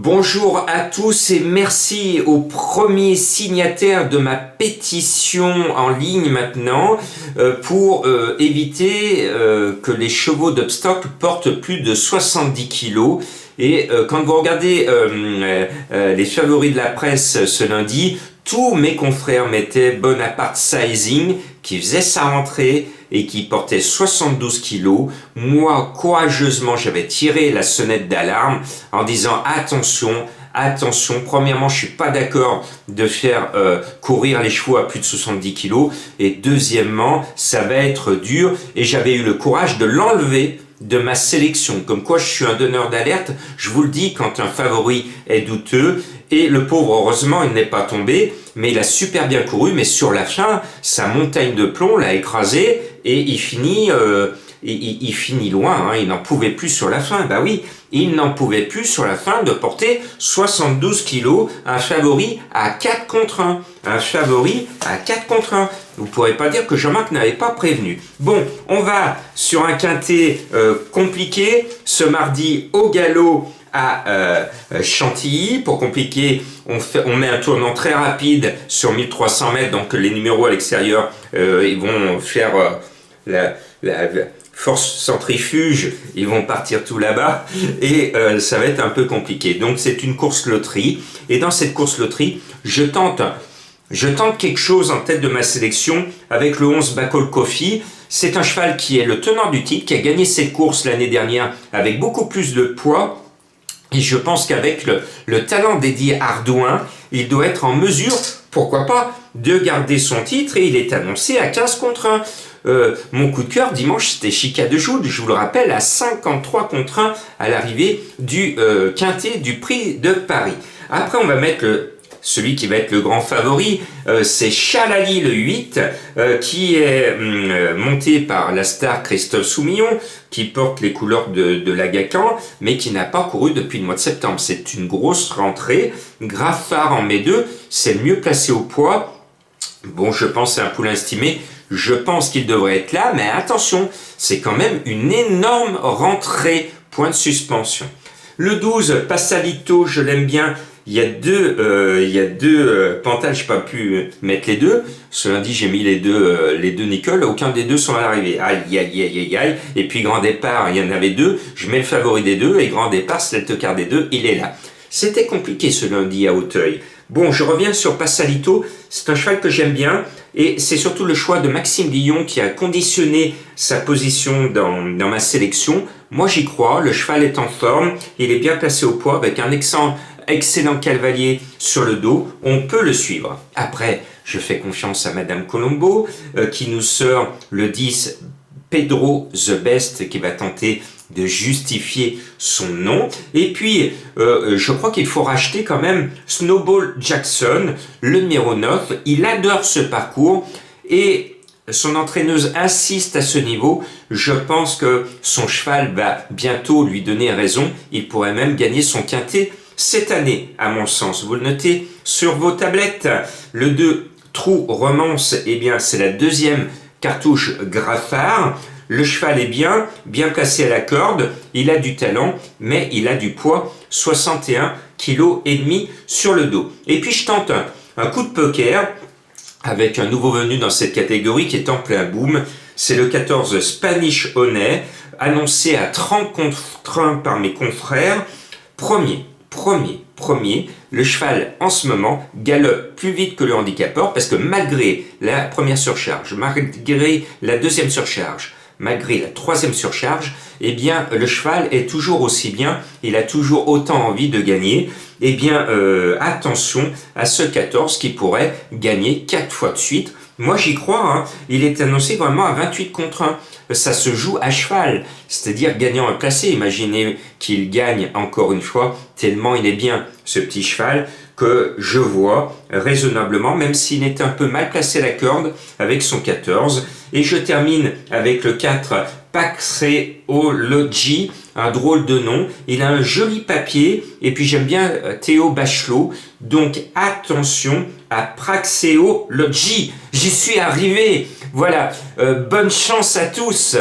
Bonjour à tous et merci aux premiers signataires de ma pétition en ligne maintenant pour éviter que les chevaux d'obstacle portent plus de 70 kg. Et quand vous regardez les favoris de la presse ce lundi, tous mes confrères mettaient Bonaparte Sizing qui faisait sa rentrée et qui portait 72 kilos. Moi, courageusement, j'avais tiré la sonnette d'alarme en disant attention, premièrement, je suis pas d'accord de faire courir les chevaux à plus de 70 kilos et deuxièmement, ça va être dur et j'avais eu le courage de l'enlever de ma sélection. Comme quoi je suis un donneur d'alerte, je vous le dis quand un favori est douteux et le pauvre heureusement il n'est pas tombé mais il a super bien couru mais sur la fin sa montagne de plomb l'a écrasé et il finit loin, hein. Il n'en pouvait plus sur la fin, bah oui, il n'en pouvait plus sur la fin de porter 72 kilos, un favori à 4 contre 1, un favori à 4 contre 1. Vous ne pourrez pas dire que Jean-Marc n'avait pas prévenu. Bon, on va sur un quintet compliqué, ce mardi au galop à Chantilly. Pour compliquer, on met un tournant très rapide sur 1300 mètres, donc les numéros à l'extérieur, ils vont faire la force centrifuge, ils vont partir tout là-bas et ça va être un peu compliqué. Donc c'est une course loterie et dans cette course loterie, je tente quelque chose en tête de ma sélection avec le 11 Bacol Coffee. C'est un cheval qui est le tenant du titre, qui a gagné cette course l'année dernière avec beaucoup plus de poids. Et je pense qu'avec le talent d'Eddie Ardouin, il doit être en mesure, pourquoi pas, de garder son titre et il est annoncé à 15 contre 1. Mon coup de cœur dimanche, c'était Chica de Joud, je vous le rappelle, à 53 contre 1 à l'arrivée du quintet du Prix de Paris. Après, on va mettre celui qui va être le grand favori, c'est Chalali le 8, qui est monté par la star Christophe Soumillon, qui porte les couleurs de l'Agacan, mais qui n'a pas couru depuis le mois de septembre. C'est une grosse rentrée. Graffard en met 2, c'est le mieux placé au poids. Bon, je pense que c'est un poulain estimé. Je pense qu'il devrait être là, mais attention, c'est quand même une énorme rentrée. Point de suspension. Le 12, Passalito, je l'aime bien. Il y a deux Pantal, j'ai pas pu mettre les deux. Ce lundi, j'ai mis les deux Nicole. Aucun des deux sont à l'arrivée. Aïe, aïe, aïe, aïe, aïe. Et puis, grand départ, il y en avait deux. Je mets le favori des deux. Et grand départ, c'est le tocard des deux. Il est là. C'était compliqué ce lundi à Auteuil. Bon, je reviens sur Passalito. C'est un cheval que j'aime bien. Et c'est surtout le choix de Maxime Guillon qui a conditionné sa position dans ma sélection. Moi, j'y crois. Le cheval est en forme. Il est bien placé au poids avec un excellent cavalier sur le dos, on peut le suivre. Après, je fais confiance à Madame Colombo qui nous sort le 10 Pedro the Best qui va tenter de justifier son nom. Et puis, je crois qu'il faut racheter quand même Snowball Jackson, le numéro 9. Il adore ce parcours et son entraîneuse insiste à ce niveau. Je pense que son cheval va bientôt lui donner raison. Il pourrait même gagner son quintet cette année, à mon sens. Vous le notez sur vos tablettes. Le 2, Trou Romance, eh bien, c'est la deuxième cartouche Graffard. Le cheval est bien placé à la corde. Il a du talent, mais il a du poids, 61,5 kg sur le dos. Et puis, je tente un coup de poker avec un nouveau venu dans cette catégorie qui est en plein boom. C'est le 14 Spanish Honey, annoncé à 30 contre 1 par mes confrères. Premier, le cheval en ce moment galope plus vite que le handicapeur parce que malgré la première surcharge, malgré la deuxième surcharge, malgré la troisième surcharge, eh bien le cheval est toujours aussi bien, il a toujours autant envie de gagner. Eh bien attention à ce 14 qui pourrait gagner 4 fois de suite. Moi j'y crois, hein. Il est annoncé vraiment à 28 contre 1. Ça se joue à cheval, c'est-à-dire gagnant et placé. Imaginez qu'il gagne encore une fois, tellement il est bien ce petit cheval que je vois raisonnablement, même s'il est un peu mal placé à la corde avec son 14. Et je termine avec le 4 Praxeology, un drôle de nom. Il a un joli papier et puis j'aime bien Théo Bachelot. Donc attention à Praxeology. J'y suis arrivé. Voilà. Bonne chance à tous.